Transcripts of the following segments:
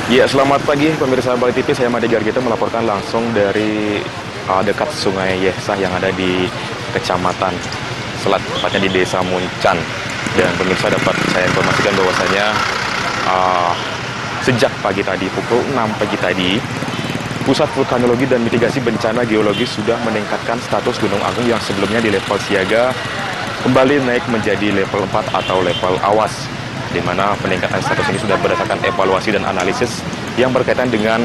Ya, selamat pagi pemirsa Bali TV. Saya Made Gargito melaporkan langsung dari dekat Sungai Yesah yang ada di Kecamatan Selat, tepatnya di Desa Muncan. Dan pemirsa dapat saya informasikan bahwasanya sejak pagi tadi, pukul 6 pagi tadi, Pusat Vulkanologi dan Mitigasi Bencana Geologi sudah meningkatkan status Gunung Agung yang sebelumnya di level siaga kembali naik menjadi level 4 atau level awas, di mana peningkatan status ini sudah berdasarkan evaluasi dan analisis yang berkaitan dengan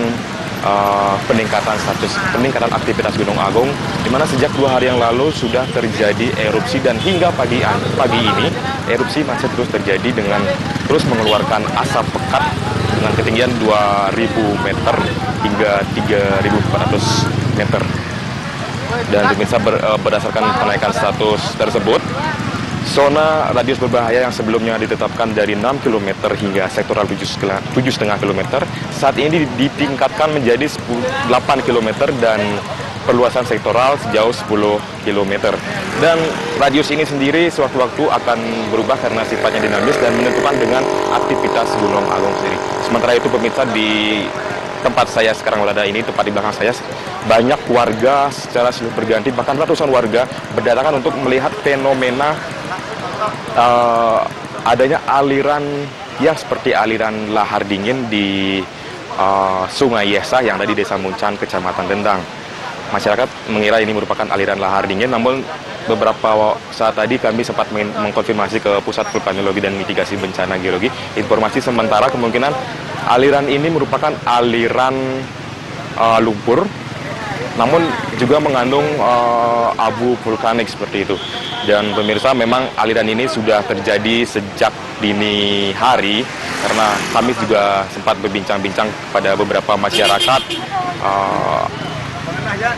peningkatan aktivitas Gunung Agung, di mana sejak 2 hari yang lalu sudah terjadi erupsi dan hingga pagi ini erupsi masih terus terjadi dengan terus mengeluarkan asap pekat dengan ketinggian 2.000 meter hingga 3.400 meter. Dan pemirsa, berdasarkan kenaikan status tersebut, zona radius berbahaya yang sebelumnya ditetapkan dari 6 km hingga sektoral 7,5 km, saat ini ditingkatkan menjadi 8 km dan perluasan sektoral sejauh 10 km. Dan radius ini sendiri sewaktu-waktu akan berubah karena sifatnya dinamis dan menentukan dengan aktivitas Gunung Agung sendiri. Sementara itu pemirsa, di tempat saya sekarang berada ini, tepat di belakang saya, banyak warga secara silih berganti, bahkan ratusan warga berdatangan untuk melihat fenomena adanya aliran yang seperti aliran lahar dingin di Sungai Yesah yang ada di Desa Muncan, Kecamatan Dendang. Masyarakat mengira ini merupakan aliran lahar dingin, namun beberapa saat tadi kami sempat mengkonfirmasi ke Pusat Vulkanologi dan Mitigasi Bencana Geologi. Informasi sementara kemungkinan aliran ini merupakan aliran lumpur, namun juga mengandung abu vulkanik seperti itu. Dan pemirsa, memang aliran ini sudah terjadi sejak dini hari, karena kami juga sempat berbincang-bincang pada beberapa masyarakat.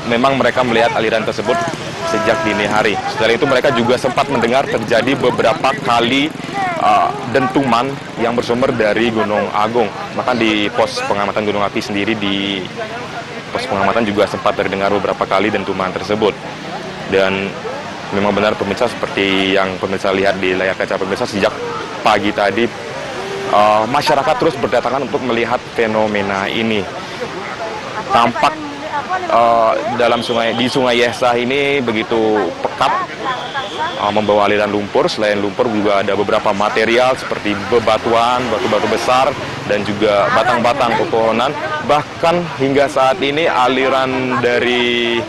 Memang mereka melihat aliran tersebut sejak dini hari. Setelah itu mereka juga sempat mendengar terjadi beberapa kali dentuman yang bersumber dari Gunung Agung. Bahkan di pos pengamatan gunung api sendiri, di pos pengamatan juga sempat terdengar beberapa kali dentuman tersebut. Dan memang benar pemirsa, seperti yang pemirsa lihat di layar kaca pemirsa, sejak pagi tadi masyarakat terus berdatangan untuk melihat fenomena ini. Tampak di Sungai Yesah ini begitu pekat, membawa aliran lumpur. Selain lumpur juga ada beberapa material seperti bebatuan, batu-batu besar, dan juga batang-batang pepohonan. Bahkan hingga saat ini aliran dari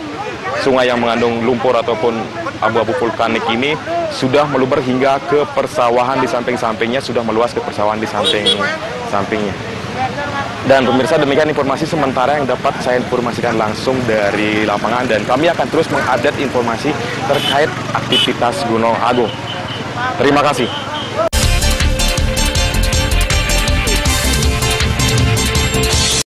sungai yang mengandung lumpur ataupun abu-abu vulkanik ini sudah meluber hingga ke persawahan di samping-sampingnya, sudah meluas ke persawahan di samping-sampingnya. Dan pemirsa, demikian informasi sementara yang dapat saya informasikan langsung dari lapangan, dan kami akan terus mengupdate informasi terkait aktivitas Gunung Agung. Terima kasih.